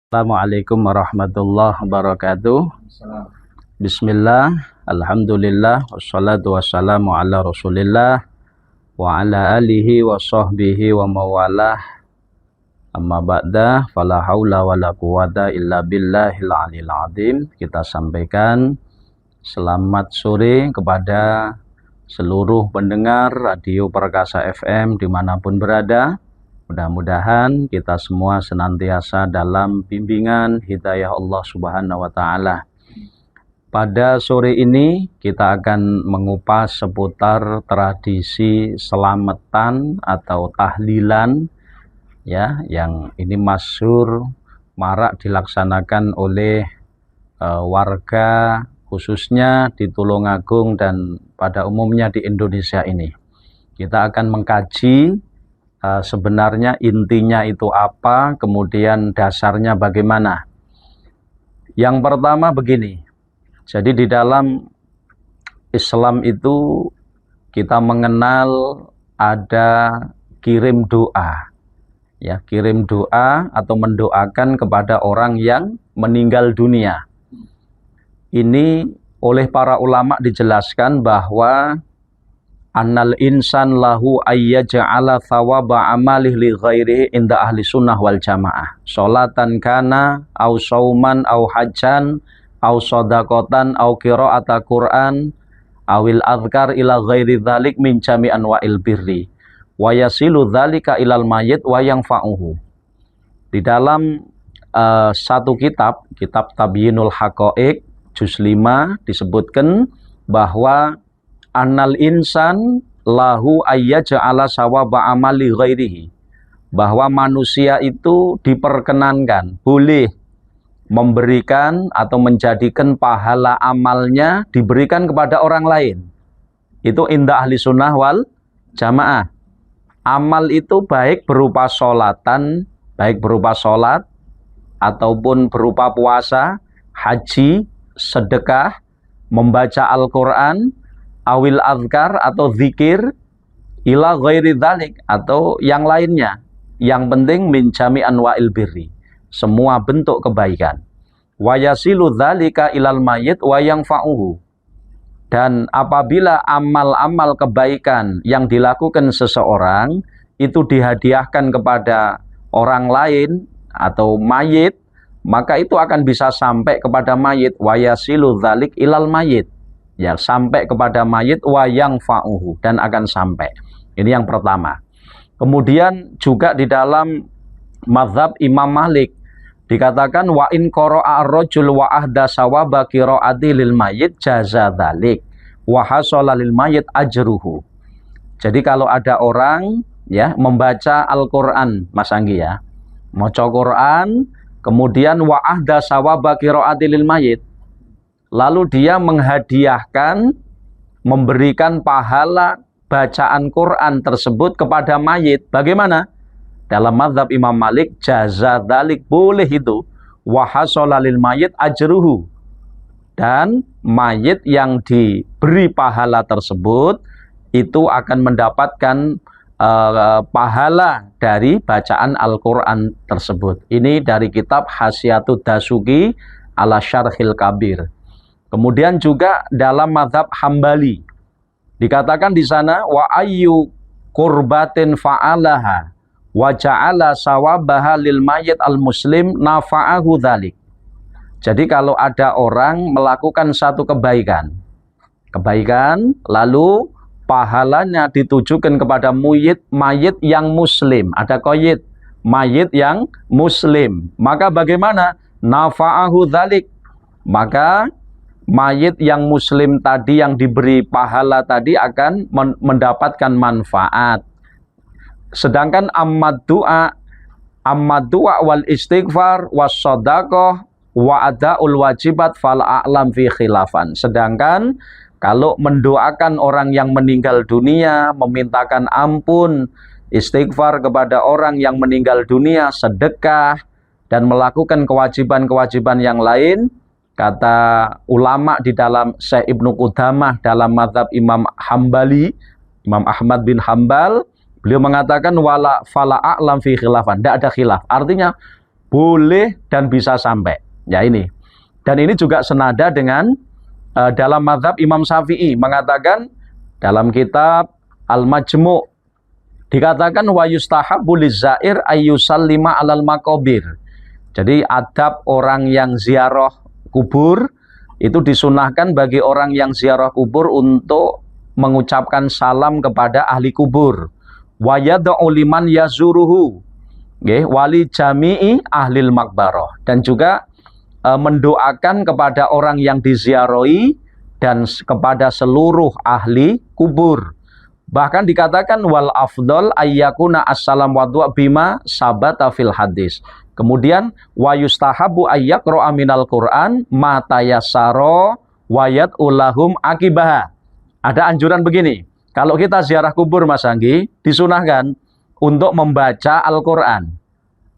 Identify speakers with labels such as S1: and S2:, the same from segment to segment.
S1: Assalamualaikum warahmatullahi wabarakatuh. Bismillah, alhamdulillah, wassalatu wassalamu ala rasulillah wa ala alihi wa sahbihi wa mawalah. Amma ba'da, fala hawla wa la quwata illa billahil aliyil azim. Kita sampaikan selamat sore kepada seluruh pendengar Radio Perkasa FM dimanapun berada. Mudah-mudahan kita semua senantiasa dalam bimbingan hidayah Allah Subhanahu wa Ta'ala. Pada sore ini kita akan mengupas seputar tradisi selamatan atau tahlilan, ya, yang ini masyhur marak dilaksanakan oleh warga khususnya di Tulungagung dan pada umumnya di Indonesia ini. Kita akan mengkaji sebenarnya intinya itu apa, kemudian dasarnya bagaimana. Yang pertama begini, jadi di dalam Islam itu kita mengenal ada kirim doa, ya, kirim doa atau mendoakan kepada orang yang meninggal dunia. Ini oleh para ulama dijelaskan bahwa annal insan lahu ayyaja'ala thawaba amalih li ghairihi inda ahli sunnah wal jamaah. Sholatan kana, au sauman, au hajjan, au sodakotan, au qira'ata Qur'an, awil adhkar ila ghairi dhalik min jami anwa'il birri. Wa yasilu dhalika ilal mayyit wa yanfa'uhu. Di dalam satu kitab Tabyinul Haqa'iq, juz 5, disebutkan bahwa annal insan lahu ayyaja'ala sawaba amali ghairihi, bahwa manusia itu diperkenankan, boleh memberikan atau menjadikan pahala amalnya diberikan kepada orang lain. Itu indah ahli sunnah wal jamaah. Amal itu baik berupa sholatan, baik berupa sholat ataupun berupa puasa, haji, sedekah, membaca Al-Quran, awil azkar atau zikir, ila ghairi dzalik atau yang lainnya. Yang penting min jami anwa'il birri, semua bentuk kebaikan. Wa yasilu dzalika ilal mayyit wa yanfa'uhu. Dan apabila amal-amal kebaikan yang dilakukan seseorang itu dihadiahkan kepada orang lain atau mayit, maka itu akan bisa sampai kepada mayit. Wa yasilu dzalik ilal mayyit, ya, sampai kepada mayit, wa yanfa'uhu, dan akan sampai. Ini yang pertama. Kemudian juga di dalam mazhab Imam Malik dikatakan wa in qara'a ar-rajul wa ahda sawaba qira'ati lil mayyit jaza dzalik wa hasala lil mayyit ajruhu. Jadi kalau ada orang, ya, membaca Al-Qur'an, Mas Anggi, ya, maca Quran, kemudian wa ahda sawaba qira'ati lil mayyit, lalu dia menghadiahkan, memberikan pahala bacaan Quran tersebut kepada mayit. Bagaimana? Dalam mazhab Imam Malik, jaza dzalik, boleh itu. Wa hasala lil mayit ajruhu. Dan mayit yang diberi pahala tersebut itu akan mendapatkan pahala dari bacaan Al-Quran tersebut. Ini dari kitab Hasyiatud Dasuki ala Syarhil Kabir. Kemudian juga dalam mazhab Hambali dikatakan di sana wa ayyu qurbatin fa'alaha wa ja'ala sawabaha lil mayyit al muslim nafa'ahu dzalik. Jadi kalau ada orang melakukan satu kebaikan lalu pahalanya ditujukan kepada mayit yang muslim, ada qaid mayit yang muslim, maka bagaimana? Nafa'ahu dzalik, maka mayit yang muslim tadi yang diberi pahala tadi akan mendapatkan manfaat. Sedangkan ammad du'a wal istighfar was shadaqah wa adaul wajibat fal a'lam fi khilafan. Sedangkan kalau mendoakan orang yang meninggal dunia, memintakan ampun, istighfar kepada orang yang meninggal dunia, sedekah, dan melakukan kewajiban-kewajiban yang lain, kata ulama di dalam Syekh Ibnu Qudamah dalam mazhab Imam Hambali, Imam Ahmad bin Hambal, beliau mengatakan wala fala a'lam fi khilafan, tidak ada khilaf. Artinya boleh dan bisa sampai. Ya ini. Dan ini juga senada dengan dalam mazhab Imam Syafi'i mengatakan dalam kitab Al-Majmu' dikatakan wa yustahabbu lizair ayyusallima 'alal maqabir. Jadi adab orang yang ziarah kubur itu disunahkan bagi orang yang ziarah kubur untuk mengucapkan salam kepada ahli kubur. Wa yad'u liman yazuruhu. Nggih, wali jami'i ahlil maqbarah. Dan juga mendoakan kepada orang yang diziarahi dan kepada seluruh ahli kubur. Bahkan dikatakan wal afdal ayyakuna assalam wa du'a bima sabata fil hadis. Kemudian wa yustahabu ayyaqra'a minal Qur'an ma tayassara wa yad'ulahum akibaha. Ada anjuran begini, kalau kita ziarah kubur Mas Anggi, disunahkan untuk membaca Al-Qur'an.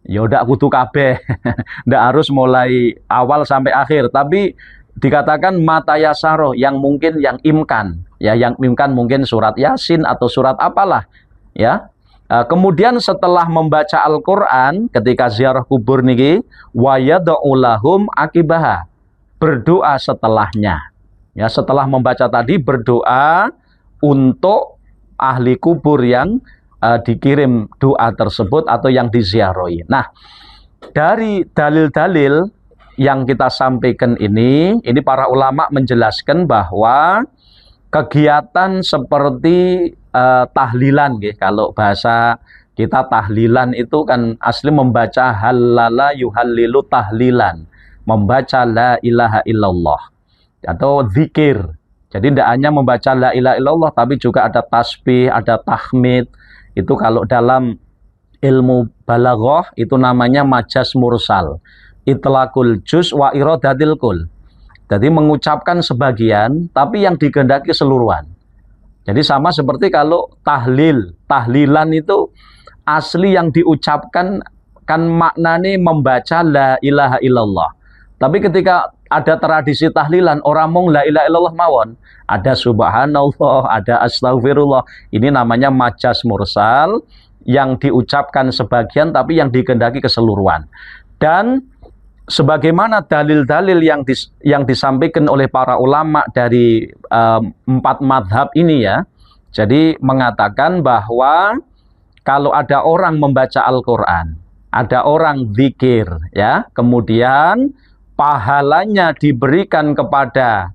S1: Ya udah kudu kabeh. Ndak harus mulai awal sampai akhir, tapi dikatakan matayasaro yang mungkin yang imkan, ya yang imkan mungkin surat Yasin atau surat apalah, ya. Kemudian setelah membaca Al-Qur'an ketika ziarah kubur niki wa yad'u lahum akibaha, berdoa setelahnya. Ya, setelah membaca tadi berdoa untuk ahli kubur yang dikirim doa tersebut atau yang diziarahi. Nah, dari dalil-dalil yang kita sampaikan ini para ulama menjelaskan bahwa kegiatan seperti tahlilan, kalau bahasa kita tahlilan itu kan asli membaca halala yuhallilu tahlilan, membaca la ilaha illallah atau zikir. Jadi tidak hanya membaca la ilaha illallah, tapi juga ada tasbih, ada tahmid. Itu kalau dalam ilmu balaghah itu namanya majaz mursal, itlaqul juz wa iradatil kul. Jadi mengucapkan sebagian tapi yang dikehendaki keseluruhan. Jadi sama seperti kalau tahlilan itu asli yang diucapkan kan maknanya membaca la ilaha illallah. Tapi ketika ada tradisi tahlilan orang mung la ilaha illallah mawon, ada subhanallah, ada astagfirullah. Ini namanya majaz mursal yang diucapkan sebagian tapi yang dikehendaki keseluruhan. Dan sebagaimana dalil-dalil yang disampaikan oleh para ulama dari 4 madhab ini ya, jadi mengatakan bahwa kalau ada orang membaca Al-Quran, ada orang zikir, ya, kemudian pahalanya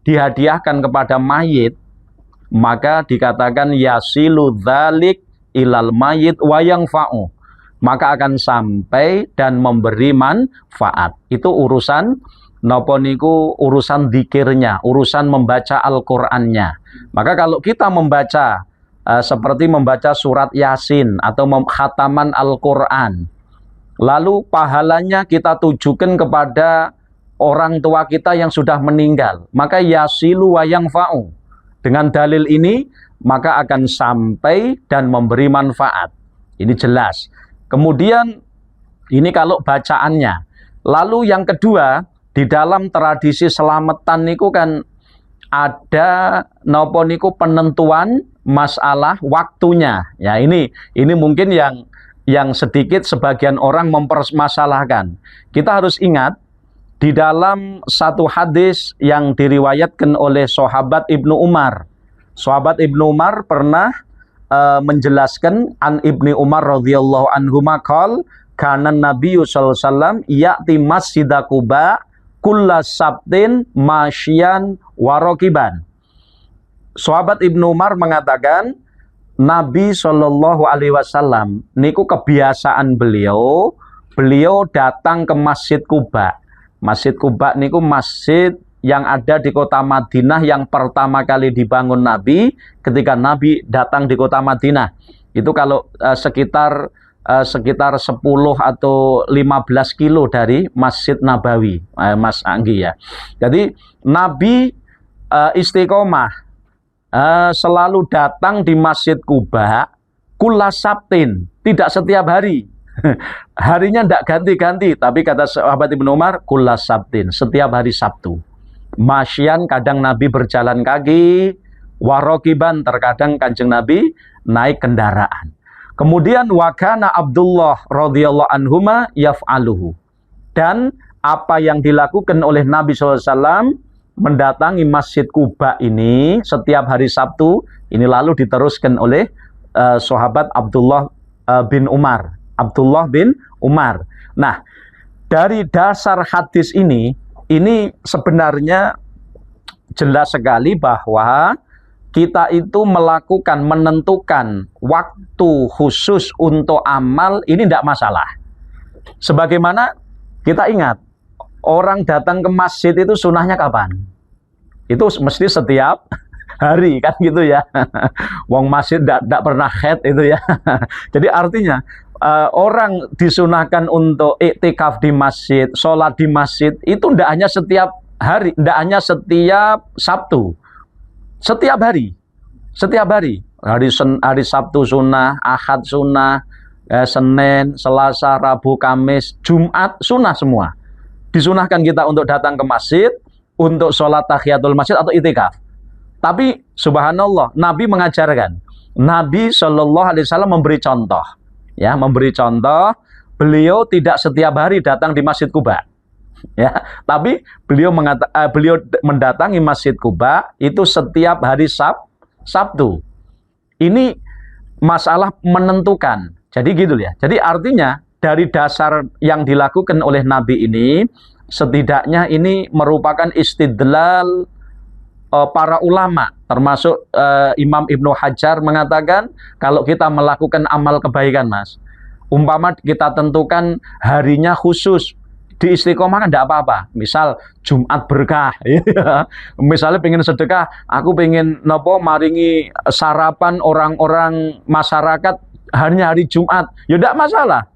S1: dihadiahkan kepada mayit, maka dikatakan yasilu dzalik ilal mayit wa yanfa'u, maka akan sampai dan memberi manfaat. Itu urusan napa niku, urusan zikirnya, urusan membaca Al-Qur'annya. Maka kalau kita membaca seperti membaca surat Yasin atau khataman Al-Qur'an, lalu pahalanya kita tujukan kepada orang tua kita yang sudah meninggal, maka yasilu wa yanfa'u. Dengan dalil ini maka akan sampai dan memberi manfaat. Ini jelas. Kemudian ini kalau bacaannya. Lalu yang kedua, di dalam tradisi selamatan niku kan ada napa niku penentuan masalah waktunya. Ya ini mungkin yang sedikit sebagian orang mempermasalahkan. Kita harus ingat di dalam satu hadis yang diriwayatkan oleh sahabat Ibnu Umar. Sahabat Ibnu Umar pernah menjelaskan an Ibni Umar radhiyallahu anhu maqal kana Nabi sallallahu alaihi wasallam ya'ti Masjid Quba kulla sabtin masyian warokiban. Sahabat Ibnu Umar mengatakan Nabi sallallahu alaihi wasallam niku kebiasaan beliau datang ke Masjid Quba. Masjid Quba niku masjid yang ada di kota Madinah yang pertama kali dibangun Nabi ketika Nabi datang di kota Madinah. Itu kalau sekitar 10 atau 15 kilo dari Masjid Nabawi, Mas Anggi ya. Jadi Nabi istiqomah selalu datang di Masjid Quba kulla sabtin, tidak setiap hari. Harinya tidak ganti-ganti, tapi kata sahabat Ibnu Umar kulla sabtin, setiap hari Sabtu. Masyian, kadang Nabi berjalan kaki, warokiban, terkadang Kanjeng Nabi naik kendaraan. Kemudian wakana Abdullah radhiyallahu anhuma yaf'aluhu. Dan apa yang dilakukan oleh Nabi SAW mendatangi Masjid Quba ini setiap hari Sabtu, ini lalu diteruskan oleh sahabat Abdullah bin Umar. Abdullah bin Umar. Nah, dari dasar hadis ini sebenarnya jelas sekali bahwa kita itu menentukan waktu khusus untuk amal, ini tidak masalah. Sebagaimana kita ingat, orang datang ke masjid itu sunahnya kapan? Itu mesti setiap hari kan gitu ya. Wong masjid tidak pernah haid itu ya. Jadi artinya orang disunahkan untuk iktikaf di masjid, sholat di masjid itu tidak hanya setiap hari, tidak hanya setiap Sabtu, setiap hari, setiap hari. Hari Sabtu sunnah, Ahad sunnah, Senin, Selasa, Rabu, Kamis, Jumat sunnah semua. Disunahkan kita untuk datang ke masjid untuk sholat tahiyatul masjid atau itikaf. Tapi subhanallah, Nabi mengajarkan, Nabi Shallallahu Alaihi Wasallam memberi contoh, ya, memberi contoh. Beliau tidak setiap hari datang di Masjid Quba, ya, tapi beliau mendatangi Masjid Quba itu setiap hari Sabtu. Ini masalah menentukan. Jadi gitu ya. Jadi artinya dari dasar yang dilakukan oleh Nabi ini, setidaknya ini merupakan istidlal para ulama, termasuk Imam Ibnu Hajar mengatakan kalau kita melakukan amal kebaikan, Mas, umpama kita tentukan harinya khusus, di istiqomah kan tidak apa-apa. Misal Jumat berkah, ya. Misalnya pengen sedekah, aku pengen maringi sarapan orang-orang masyarakat hanya hari Jumat, ya tidak masalah.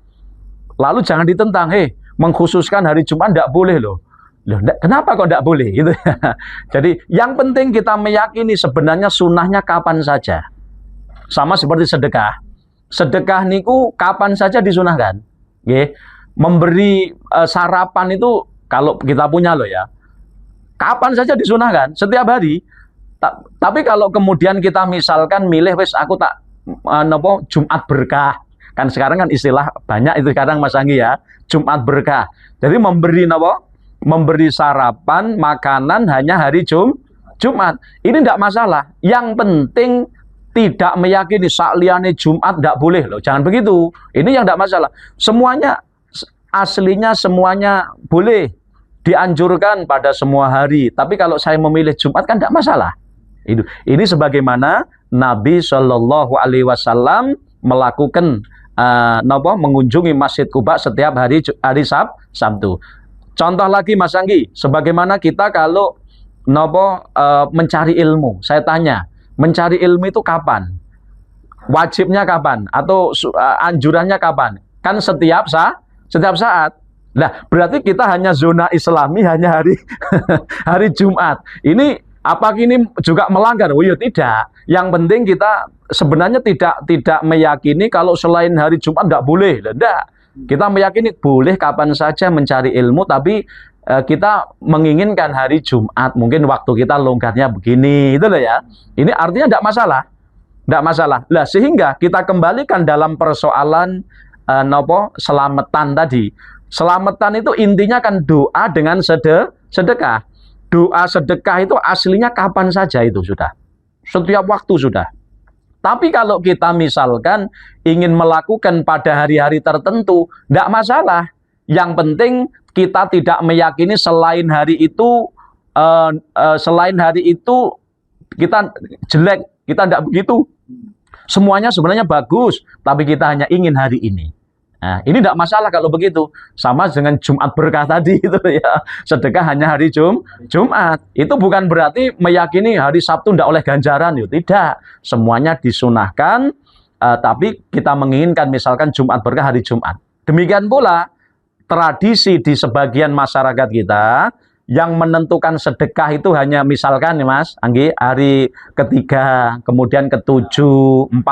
S1: Lalu jangan ditentang, mengkhususkan hari Jumat tidak boleh loh. Kenapa kok tidak boleh? Gitu ya. Jadi yang penting kita meyakini sebenarnya sunnahnya kapan saja. Sama seperti sedekah. Sedekah niku kapan saja disunahkan. Nggih. Memberi sarapan itu kalau kita punya loh ya. Kapan saja disunahkan, setiap hari. Tapi kalau kemudian kita misalkan milih wis aku tak Jumat berkah. Kan sekarang kan istilah banyak itu sekarang Mas Anggi ya, Jumat berkah. Jadi memberi sarapan, makanan hanya hari Jumat. Ini tidak masalah. Yang penting tidak meyakini sakliyane Jumat tidak boleh loh. Jangan begitu. Ini yang tidak masalah. Semuanya aslinya semuanya boleh, dianjurkan pada semua hari. Tapi kalau saya memilih Jumat kan tidak masalah. Ini sebagaimana Nabi Shallallahu Alaihi Wasallam melakukan mengunjungi Masjid Quba setiap hari Sabtu. Contoh lagi Mas Anggi, sebagaimana kita kalau mencari ilmu, saya tanya, mencari ilmu itu kapan? Wajibnya kapan? Atau anjurannya kapan? Kan setiap saat. Nah, berarti kita hanya zona Islami hanya hari hari Jumat. Ini apa ini juga melanggar? Oh ya tidak. Yang penting kita sebenarnya tidak meyakini kalau selain hari Jumat tidak boleh. Tidak. Kita meyakini boleh kapan saja mencari ilmu, tapi kita menginginkan hari Jumat. Mungkin waktu kita longgarnya begini, itu loh ya. Ini artinya tidak masalah. Tidak masalah. Lah sehingga kita kembalikan dalam persoalan selamatan tadi. Selamatan itu intinya kan doa dengan sedekah. Doa sedekah itu aslinya kapan saja itu sudah. Setiap waktu sudah. Tapi kalau kita misalkan ingin melakukan pada hari-hari tertentu, tidak masalah. Yang penting kita tidak meyakini selain hari itu kita jelek, kita tidak begitu. Semuanya sebenarnya bagus, tapi kita hanya ingin hari ini. Nah, ini tidak masalah kalau begitu. Sama dengan Jumat berkah tadi itu ya. Sedekah hanya hari Jumat. Itu bukan berarti meyakini hari Sabtu tidak oleh ganjaran. Ya, tidak. Semuanya disunahkan. Tapi kita menginginkan misalkan Jumat berkah hari Jumat. Demikian pula tradisi di sebagian masyarakat kita yang menentukan sedekah itu hanya misalkan nih Mas Anggi, hari ketiga, kemudian ketujuh, 40,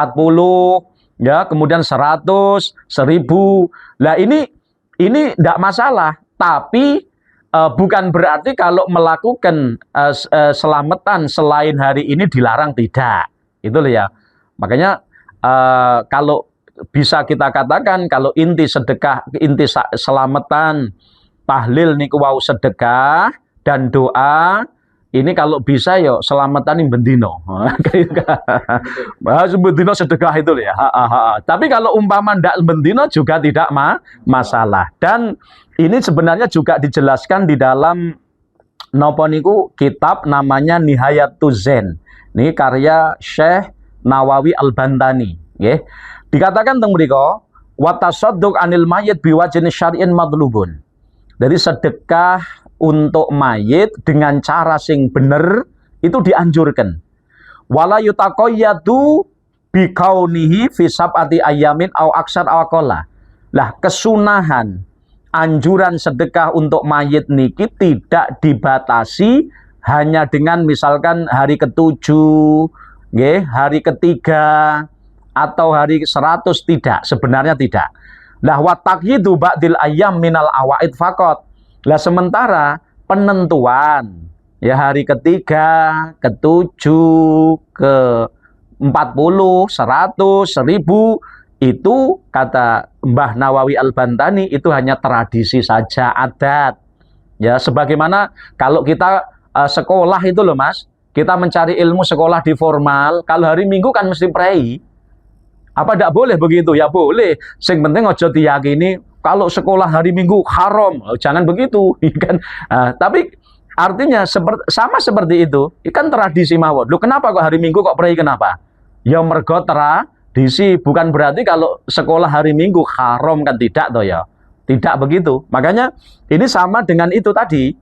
S1: ya, kemudian 100, 1000. Lah ini tidak masalah, tapi bukan berarti kalau melakukan selamatan selain hari ini dilarang, tidak. Itu loh ya. Makanya kalau bisa kita katakan kalau inti sedekah, inti selamatan tahlil niku wau sedekah dan doa. Ini kalau bisa yo selamatan ing bendino. Bendino sedekah itu ya. Tapi kalau umpama ndak bendino juga tidak masalah. Dan ini sebenarnya juga dijelaskan di dalam napa niku kitab namanya Nihayatuz Zen. Ini karya Syekh Nawawi Al-Bantani, nggih. Dikatakan teng mriku wa tasadduq anil mayyit biwajhin syar'in madlubun. Jadi sedekah untuk mayit dengan cara sing bener itu dianjurkan. Wala yutaqayyadu bikaunihi fi sab'ati ayamin au aksar aw aqalla. Lah kesunahan anjuran sedekah untuk mayit niki tidak dibatasi hanya dengan misalkan hari ketujuh, nggih, hari ketiga atau hari 100, tidak, sebenarnya tidak. Lah wa taqyidu ba'dil ayyam minal awaid faqat. Lah sementara penentuan ya hari ketiga, ketujuh, ke-40, 100, 1000 itu kata Mbah Nawawi Al-Bantani itu hanya tradisi saja, adat. Ya sebagaimana kalau kita sekolah itu loh Mas, kita mencari ilmu sekolah di formal, kalau hari Minggu kan mesti prei. Apa tidak boleh begitu? Ya boleh. Sing penting ojo diyakini kalau sekolah hari Minggu haram, jangan begitu, kan? Tapi artinya sama seperti itu, kan tradisi mawon. Loh kenapa kok hari Minggu kok prei kenapa? Ya mergo tradisi, bukan berarti kalau sekolah hari Minggu haram, kan tidak toh ya. Tidak begitu. Makanya ini sama dengan itu tadi.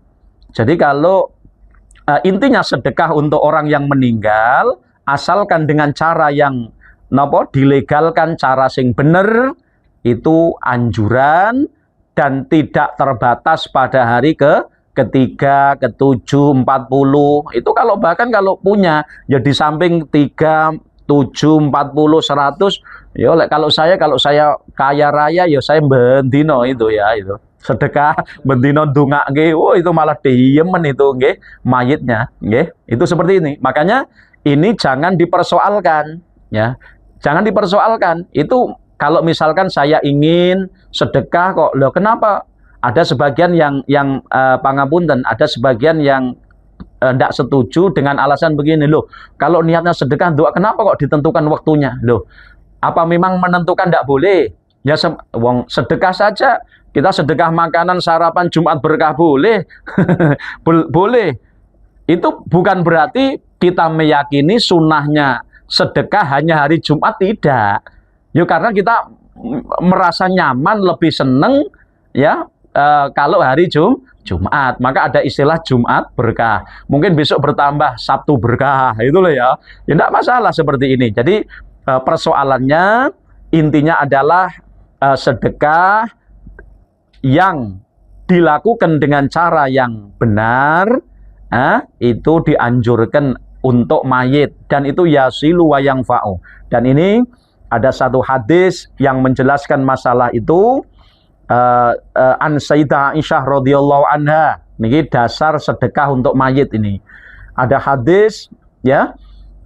S1: Jadi kalau intinya sedekah untuk orang yang meninggal asalkan dengan cara yang dilegalkan, cara sing bener, itu anjuran dan tidak terbatas pada hari ketiga, ketujuh, 40. Itu kalau bahkan kalau punya ya di samping 3, 7, 40, 100, ya kalau saya kaya raya ya saya bendino itu ya, itu sedekah bendino ndongake, itu malah diemen itu nggih mayitnya, nggih. Itu seperti ini. Makanya ini jangan dipersoalkan ya. Jangan dipersoalkan. Itu kalau misalkan saya ingin sedekah kok, loh kenapa? Ada sebagian yang pangapunten, ada sebagian yang tidak setuju dengan alasan begini, loh kalau niatnya sedekah doa, kenapa kok ditentukan waktunya? Loh apa memang menentukan tidak boleh? Ya wong sedekah saja, kita sedekah makanan sarapan Jumat berkah boleh. Boleh. Itu bukan berarti kita meyakini sunnahnya sedekah hanya hari Jumat, tidak. Ya karena kita merasa nyaman, lebih seneng ya kalau hari Jumat, maka ada istilah Jumat berkah. Mungkin besok bertambah Sabtu berkah, itu loh ya. Ya tidak masalah seperti ini. Jadi persoalannya intinya adalah sedekah yang dilakukan dengan cara yang benar, itu dianjurkan untuk mayit, dan itu yasilu wa yanfa'u. Dan ini ada satu hadis yang menjelaskan masalah itu, an Sayyidah Aisyah radhiyallahu anha. Ini dasar sedekah untuk mayit ini. Ada hadis ya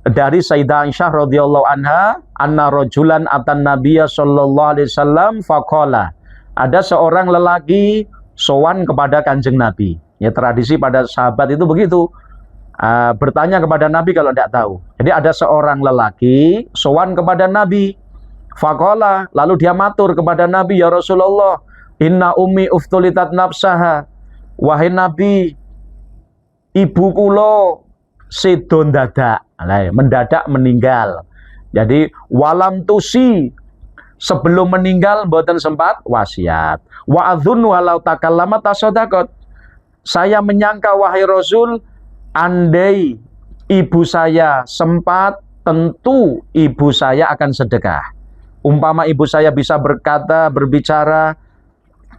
S1: dari Sayyidah Aisyah radhiyallahu anha, anna rajulan atan nabiyya sallallahu alaihi wasallam faqala. Ada seorang lelaki sowan kepada Kanjeng Nabi. Ya tradisi pada sahabat itu begitu. Bertanya kepada Nabi kalau tidak tahu. Jadi ada seorang lelaki sowan kepada Nabi. Faqala, lalu dia matur kepada Nabi, ya Rasulullah, inna ummi uftulitat nafsaha. Wahai Nabi, ibu kula sedo dadak, mendadak meninggal. Jadi walam tusi, sebelum meninggal mboten sempat wasiat. Wa adzunnu walau takallamat tasaddaqat. Saya menyangka wahai Rasul, andai ibu saya sempat, tentu ibu saya akan sedekah. Umpama ibu saya bisa berkata, berbicara,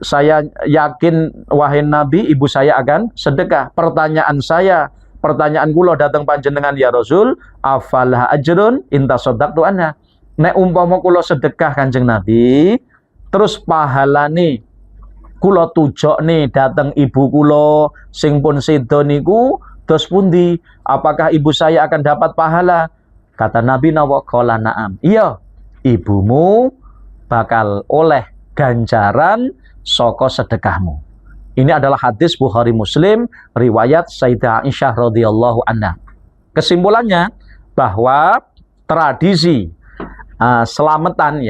S1: saya yakin wahai Nabi, ibu saya akan sedekah. Pertanyaan kula datang panjenengan ya Rasul, afalah ajrun inta shaddaqtu anha. Nek umpama kula sedekah Kanjeng Nabi, terus pahalane kula tujokne dateng ibu kula sing pun sedo niku, terus pundi? Apakah ibu saya akan dapat pahala? Kata Nabi nawa qala na'am. Iya, ibumu bakal oleh ganjaran saka sedekahmu. Ini adalah hadis Bukhari Muslim, riwayat Sayyidah Aisyah radhiyallahu anha. Kesimpulannya bahwa tradisi selamatan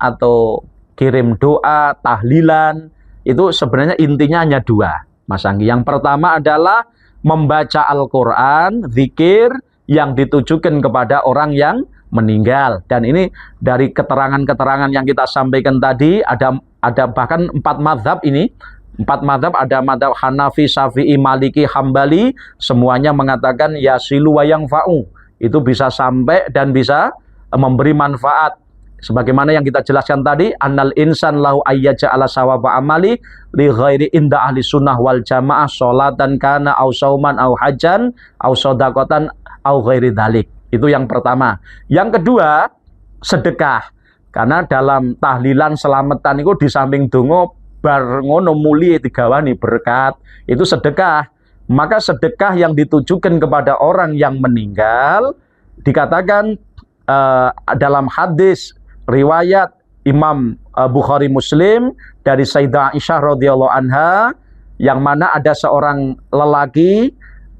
S1: atau kirim doa, tahlilan, itu sebenarnya intinya hanya dua, Mas Anggi. Yang pertama adalah membaca Al-Quran, zikir yang ditujukan kepada orang yang meninggal. Dan ini dari keterangan-keterangan yang kita sampaikan tadi, ada bahkan 4 mazhab ini. 4 mazhab, ada mazhab Hanafi, Syafi'i, Maliki, Hambali, semuanya mengatakan yasilu wa yanfa'u. Itu bisa sampai dan bisa memberi manfaat. Sebagaimana yang kita jelaskan tadi, annal insan lahu ayyaja'ala sawaba amali li ghairi inda ahli sunnah wal jamaah sholatan kana au sauman au hajan au shadaqatan au ghairi dzalik. Itu yang pertama. Yang kedua, sedekah. Karena dalam tahlilan selamatan itu di samping donga bar ngono muli digawani berkat, itu sedekah. Maka sedekah yang ditujukan kepada orang yang meninggal dikatakan dalam hadis riwayat Imam Bukhari Muslim dari Sayyidah Aisyah radhiyallahu anha, yang mana ada seorang lelaki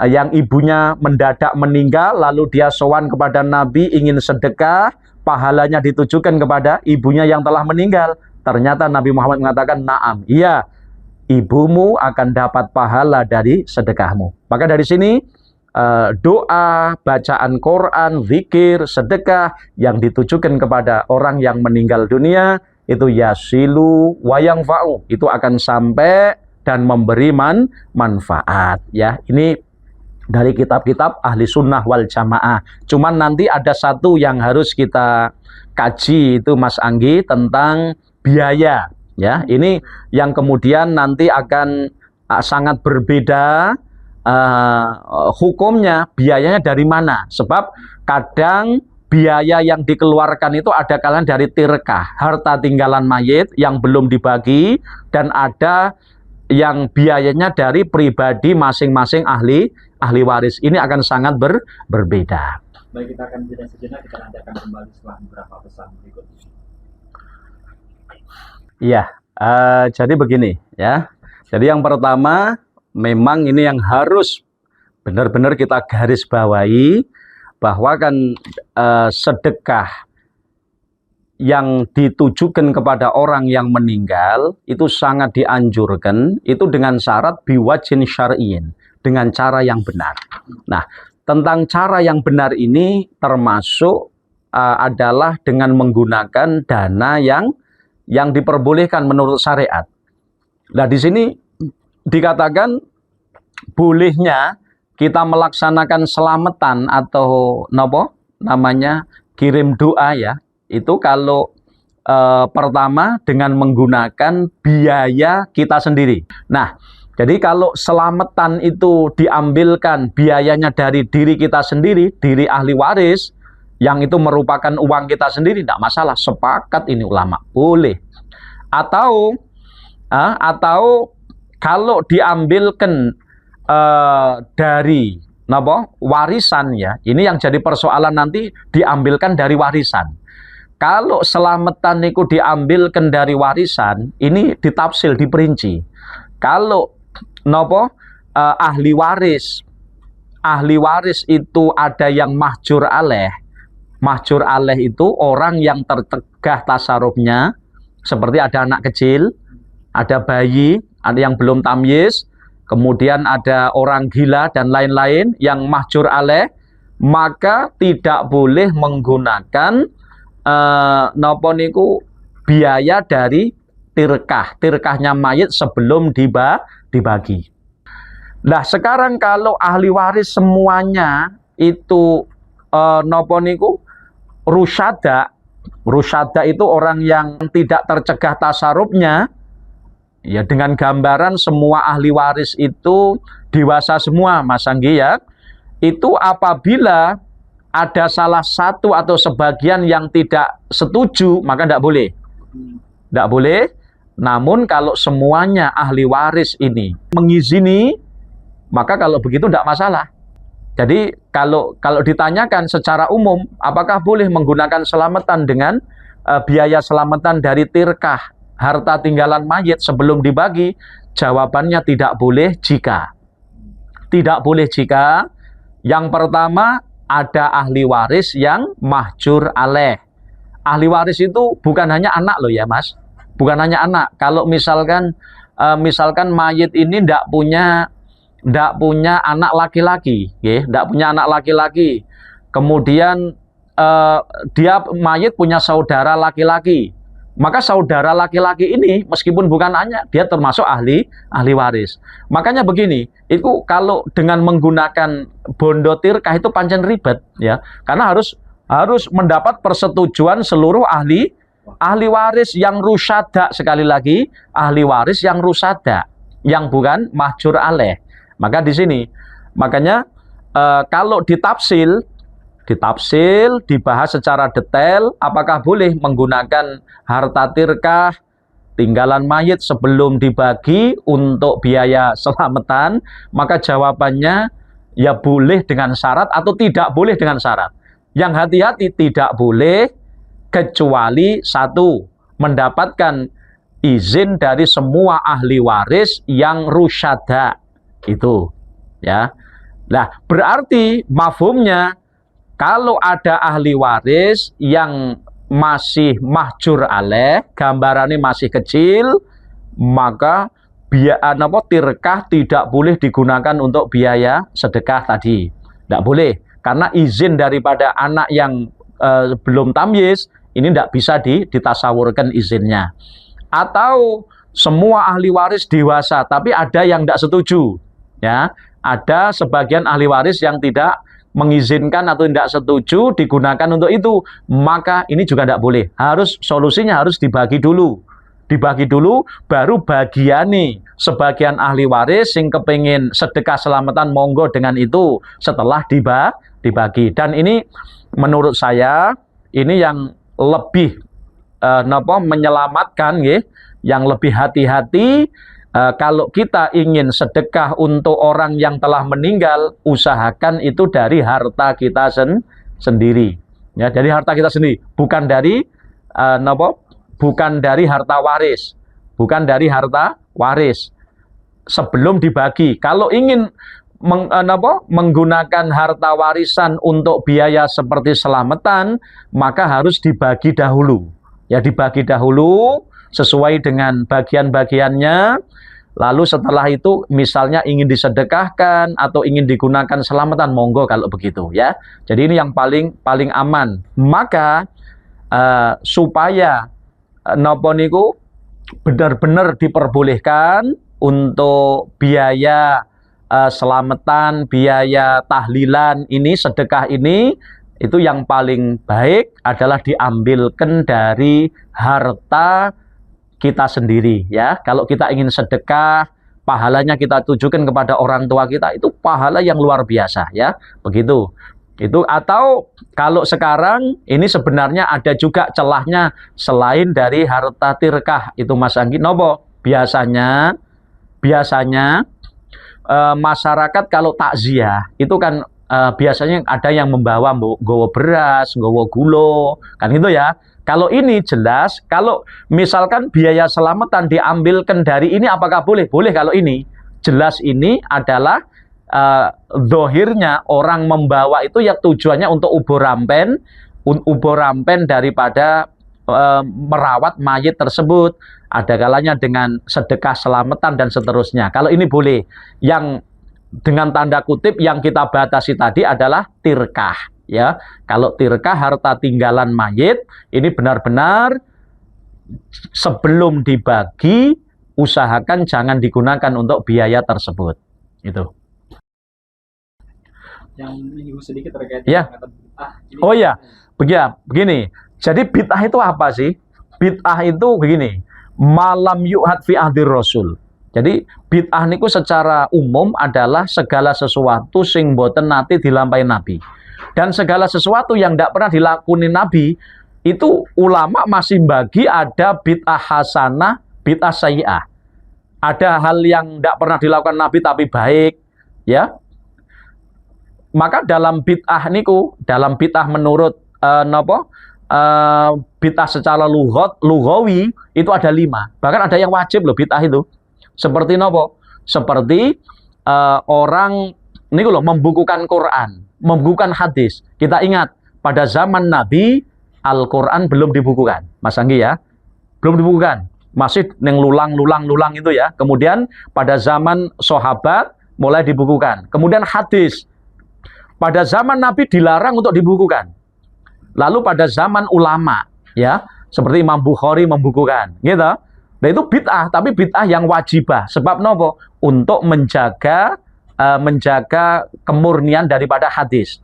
S1: yang ibunya mendadak meninggal, lalu dia sowan kepada Nabi ingin sedekah, pahalanya ditujukan kepada ibunya yang telah meninggal. Ternyata Nabi Muhammad mengatakan, "Na'am, iya, ibumu akan dapat pahala dari sedekahmu." Maka dari sini doa, bacaan Quran, zikir, sedekah yang ditujukan kepada orang yang meninggal dunia itu yasilu wa yanfa'u, itu akan sampai dan memberi manfaat. Ya, ini dari kitab-kitab ahli sunnah wal jamaah. Cuman nanti ada satu yang harus kita kaji, itu Mas Anggi, tentang biaya. Ya, ini yang kemudian nanti akan sangat berbeda hukumnya, biayanya dari mana. Sebab kadang biaya yang dikeluarkan itu ada kalanya dari tirkah, harta tinggalan mayit yang belum dibagi, dan ada yang biayanya dari pribadi masing-masing ahli waris. Ini akan sangat berbeda.
S2: Baik, kita akan jeda sejenak, kita nanti akan kembali setelah beberapa pesan berikut ini.
S1: Iya, jadi begini ya. Jadi yang pertama, memang ini yang harus benar-benar kita garis bawahi, bahwa kan sedekah yang ditujukan kepada orang yang meninggal itu sangat dianjurkan, itu dengan syarat biwajin syar'iyyin, dengan cara yang benar. Nah, tentang cara yang benar ini termasuk adalah dengan menggunakan dana yang diperbolehkan menurut syariat. Nah, di sini dikatakan bolehnya kita melaksanakan selamatan atau kirim doa ya. Itu kalau pertama dengan menggunakan biaya kita sendiri. Nah, jadi kalau selamatan itu diambilkan biayanya dari diri kita sendiri, diri ahli waris, yang itu merupakan uang kita sendiri, tidak masalah. Sepakat ini ulama, boleh. Atau kalau diambilkan dari warisan ya, ini yang jadi persoalan nanti, diambilkan dari warisan. Kalau selamatan itu diambilkan dari warisan, ini ditafsil, diperinci. Kalau ahli waris itu ada yang mahjur alaih. Mahjur alaih itu orang yang tercegah tasarrufnya, seperti ada anak kecil, ada bayi, ada yang belum tamyiz, kemudian ada orang gila dan lain-lain yang mahjur alaih, maka tidak boleh menggunakan biaya dari tirkahnya mayit sebelum dibagi. Nah, sekarang kalau ahli waris semuanya itu rusyada itu orang yang tidak tercegah tasarrufnya, ya, dengan gambaran semua ahli waris itu dewasa semua, Mas Anggi ya. Itu apabila ada salah satu atau sebagian yang tidak setuju, maka tidak boleh. Tidak boleh. Namun kalau semuanya ahli waris ini mengizini, maka kalau begitu tidak masalah. Jadi kalau ditanyakan secara umum, apakah boleh menggunakan selamatan dengan biaya selamatan dari tirkah harta tinggalan mayit sebelum dibagi? Jawabannya tidak boleh jika. Tidak boleh jika yang pertama ada ahli waris yang mahjur alaih. Ahli waris itu bukan hanya anak loh ya Mas. Bukan hanya anak. Kalau misalkan mayit ini tidak punya anak laki-laki, ya, tidak punya anak laki-laki. Kemudian dia mayit punya saudara laki-laki. Maka saudara laki-laki ini meskipun bukan anaknya, dia termasuk ahli waris. Makanya begini, itu kalau dengan menggunakan bondo tirkah itu pancen ribet ya. Karena harus mendapat persetujuan seluruh ahli waris yang rusada, sekali lagi ahli waris yang rusada, yang bukan mahjur alaih. Maka di sini makanya kalau ditafsil dibahas secara detail apakah boleh menggunakan harta tirkah tinggalan mayit sebelum dibagi untuk biaya selamatan, maka jawabannya ya boleh dengan syarat atau tidak boleh dengan syarat. Yang hati-hati tidak boleh kecuali satu, mendapatkan izin dari semua ahli waris yang rusyada. Itu ya. Nah, berarti mafhumnya kalau ada ahli waris yang masih mahjur alaih, gambarannya masih kecil, maka tirkah tidak boleh digunakan untuk biaya sedekah tadi. Tidak boleh, karena izin daripada anak yang belum tamyiz ini tidak bisa ditasawurkan izinnya. Atau semua ahli waris dewasa, tapi ada yang tidak setuju, ya. Ada sebagian ahli waris yang tidak mengizinkan atau tidak setuju digunakan untuk itu, maka ini juga tidak boleh. Solusinya harus dibagi dulu. Dibagi dulu, baru bagiani sebagian ahli waris yang kepingin sedekah selamatan monggo dengan itu setelah dibagi. Dan ini menurut saya ini yang lebih menyelamatkan, ya, yang lebih hati-hati. Kalau kita ingin sedekah untuk orang yang telah meninggal, usahakan itu dari harta kita sendiri. Ya, dari harta kita sendiri, bukan dari harta waris, bukan dari harta waris. Sebelum dibagi, kalau ingin menggunakan harta warisan untuk biaya seperti selamatan, maka harus dibagi dahulu. Ya, dibagi dahulu sesuai dengan bagian-bagiannya. Lalu setelah itu misalnya ingin disedekahkan atau ingin digunakan selamatan, monggo kalau begitu ya. Jadi ini yang paling aman. Maka supaya niku benar-benar diperbolehkan untuk biaya selamatan, biaya tahlilan ini, sedekah ini, itu yang paling baik adalah diambilkan dari harta kita sendiri ya. Kalau kita ingin sedekah, pahalanya kita tujukan kepada orang tua kita, itu pahala yang luar biasa ya. Begitu. Itu atau kalau sekarang ini sebenarnya ada juga celahnya selain dari harta tirkah itu Mas Anggi. Nopo? Biasanya masyarakat kalau takziah itu kan biasanya ada yang membawa nggawa beras, nggawa gula, kan itu ya. Kalau ini jelas, kalau misalkan biaya selamatan diambilkan dari ini, apakah boleh? Boleh kalau ini. Jelas ini adalah zahirnya orang membawa itu ya tujuannya untuk ubur rampen daripada merawat mayit tersebut. Ada kalanya dengan sedekah selamatan dan seterusnya. Kalau ini boleh. Yang dengan tanda kutip yang kita batasi tadi adalah tirkah. Ya, kalau tirkah harta tinggalan mayit ini benar-benar sebelum dibagi usahakan jangan digunakan untuk biaya tersebut. Itu.
S2: Yang menyinggung sedikit terkait
S1: ya. Oh ya, begini. Jadi bid'ah itu apa sih? Bid'ah itu begini, malam yu'had fi ahdir rasul. Jadi bid'ah niku secara umum adalah segala sesuatu sing boten nate dilampahi Nabi. Dan segala sesuatu yang tidak pernah dilakoni Nabi, itu ulama masih bagi ada bid'ah hasanah, bid'ah sayyi'ah. Ada hal yang tidak pernah dilakukan Nabi tapi baik, ya. Maka dalam bid'ah niku, dalam bid'ah menurut
S3: bid'ah secara lughawi itu ada 5. Bahkan ada yang wajib loh bid'ah itu.
S1: Seperti nopo? Seperti orang niku lho membukukan Quran, membukukan hadis. Kita ingat pada zaman Nabi Al-Quran belum dibukukan, Mas Anggi ya, belum dibukukan, masih neng lulang itu ya. Kemudian pada zaman sahabat mulai dibukukan. Kemudian hadis pada zaman Nabi dilarang untuk dibukukan. Lalu pada zaman ulama ya, seperti Imam Bukhari membukukan, gitu. Nah itu bid'ah, tapi bid'ah yang wajibah. Sebab nopo? Untuk menjaga kemurnian daripada hadis.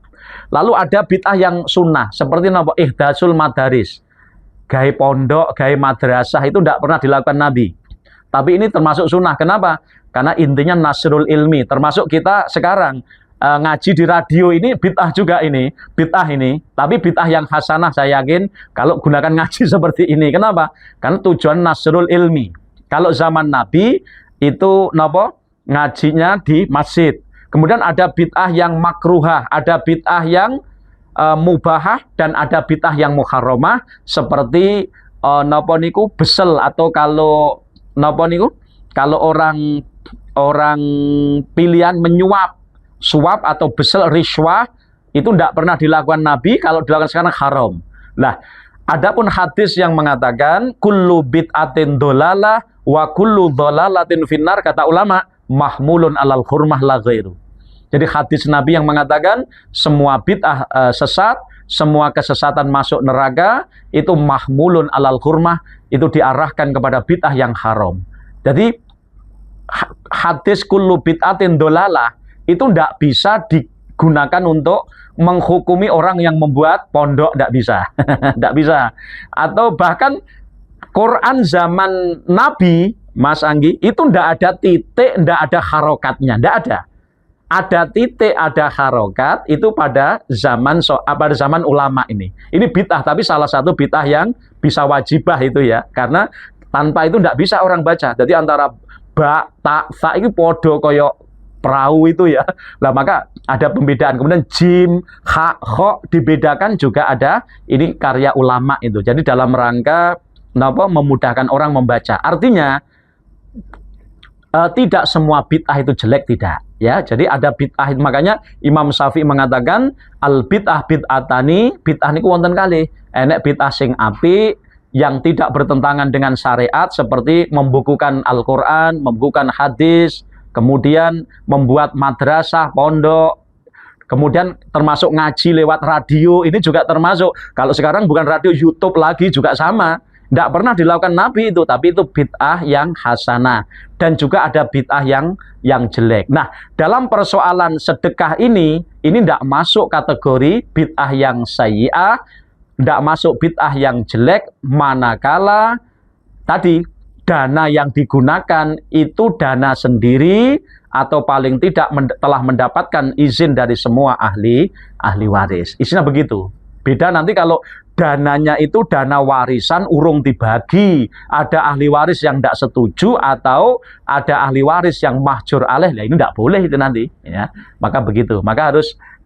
S1: Lalu ada bid'ah yang sunnah, seperti nopo? Ihdasul madaris. Gaya pondok, gaya madrasah itu tidak pernah dilakukan Nabi. Tapi ini termasuk sunnah. Kenapa? Karena intinya nasrul ilmi. Termasuk kita sekarang ngaji di radio ini bid'ah juga ini. Bid'ah ini. Tapi bid'ah yang hasanah saya yakin kalau gunakan ngaji seperti ini. Kenapa? Karena tujuan nasrul ilmi. Kalau zaman Nabi itu nopo? Ngajinya di masjid. Kemudian ada bid'ah yang makruhah. Ada bid'ah yang mubahah dan ada bid'ah yang muharramah seperti napa niku besel, atau kalau napa niku kalau orang pilihan menyuap, suap atau besel, riswah itu tidak pernah dilakukan Nabi, kalau dilakukan sekarang haram. Nah, adapun hadis yang mengatakan kullu bid'atin dolalah wa kullu dolalatin finnar, kata ulama mahmulun alal hurmah la ghairu. Jadi hadis Nabi yang mengatakan semua bid'ah sesat, semua kesesatan masuk neraka, itu mahmulun alal hurmah, itu diarahkan kepada bid'ah yang haram. Jadi hadis kullu bid'atin dolalah itu tidak bisa digunakan untuk menghukumi orang yang membuat pondok, tidak bisa. Tidak bisa. Atau bahkan Quran zaman Nabi, Mas Anggi, itu tidak ada titik, tidak ada harokatnya, tidak ada. Ada titik, ada harokat itu pada zaman ulama ini. Ini bid'ah, tapi salah satu bid'ah yang bisa wajibah itu ya. Karena tanpa itu tidak bisa orang baca. Jadi antara ba, ta, sa itu podo koyo perahu itu ya. Lah maka ada pembedaan. Kemudian jim, ha, kho dibedakan juga ada. Ini karya ulama itu. Jadi dalam rangka memudahkan orang membaca. Artinya tidak semua bid'ah itu jelek, tidak ya. Jadi ada bid'ah, makanya Imam Syafi'i mengatakan al bid'ah bid'atani, bid'ah niku wonten kalih. Enek bid'ah sing apik yang tidak bertentangan dengan syariat, seperti membukukan Al-Qur'an, membukukan hadis, kemudian membuat madrasah, pondok, kemudian termasuk ngaji lewat radio, ini juga termasuk. Kalau sekarang bukan radio, YouTube lagi juga sama. Tidak pernah dilakukan Nabi itu, tapi itu bid'ah yang hasanah. Dan juga ada bid'ah yang jelek. Nah, dalam persoalan sedekah ini tidak masuk kategori bid'ah yang sayyi'ah, tidak masuk bid'ah yang jelek, manakala tadi dana yang digunakan itu dana sendiri, atau paling tidak telah mendapatkan izin dari semua ahli waris. Isinya begitu. Beda nanti kalau dananya itu dana warisan urung dibagi, ada ahli waris yang tidak setuju, atau ada ahli waris yang mahjur alaih, ini tidak boleh itu nanti ya. Maka begitu, maka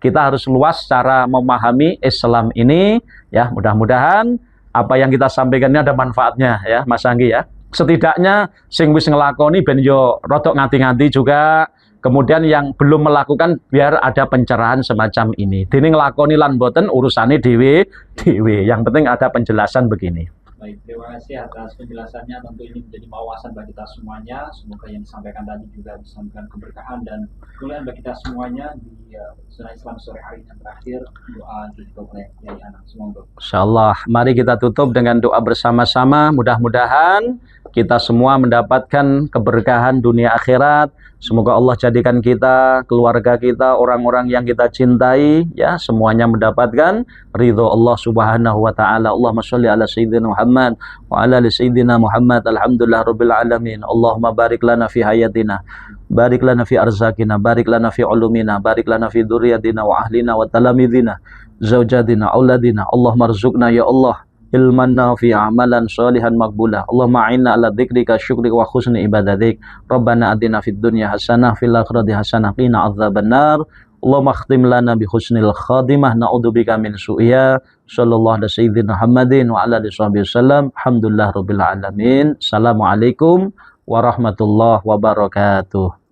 S1: kita harus luas cara memahami Islam ini ya. Mudah-mudahan apa yang kita sampaikan ini ada manfaatnya ya Mas Anggi ya. Setidaknya sing wis ngelakoni ben yo rodok nganti-nganti juga. Kemudian yang belum melakukan biar ada pencerahan semacam ini. Dene nglakoni lan boten urusane dhewe. Yang penting ada penjelasan begini.
S2: Baik, terima kasih atas penjelasannya. Tentu ini menjadi wawasan bagi kita semuanya. Semoga yang disampaikan tadi juga bisa memberikan keberkahan dan kemuliaan bagi kita semuanya di Sunnah Islam sore hari yang terakhir. Doa ditutup oleh Yai Anang. Semoga.
S1: Insyaallah, mari kita tutup dengan doa bersama-sama. Mudah-mudahan kita semua mendapatkan keberkahan dunia akhirat. Semoga Allah jadikan kita, keluarga kita, orang-orang yang kita cintai, ya, semuanya mendapatkan ridho Allah Subhanahu wa taala. Allahumma shalli ala sayyidina Muhammad wa ala ali sayyidina Muhammad. Alhamdulillah rabbil alamin. Allahumma barik lana fi hayatina, barik lana fi arzakina, barik lana fi ulumina, barik lana fi dzurriyyatina wa ahlina wa talamidina, zaujatina, auladina. Allahumma rzuqna ya Allah ilman nafi' amalan sholihan maqbulah. Allahumma a'inna ala dzikrika syukrika wa husni ibadatik. Rabbana atina fid dunya hasanah fil akhirati hasanah qina adzabannar. Allahumma khtim lana bi husnil khatimah na'udzubika min su'iya. Sallallahu alaihi sayyidina Muhammadin wa ala alihi wasallam. Alhamdulillah rabbil alamin. Assalamualaikum warahmatullahi wabarakatuh.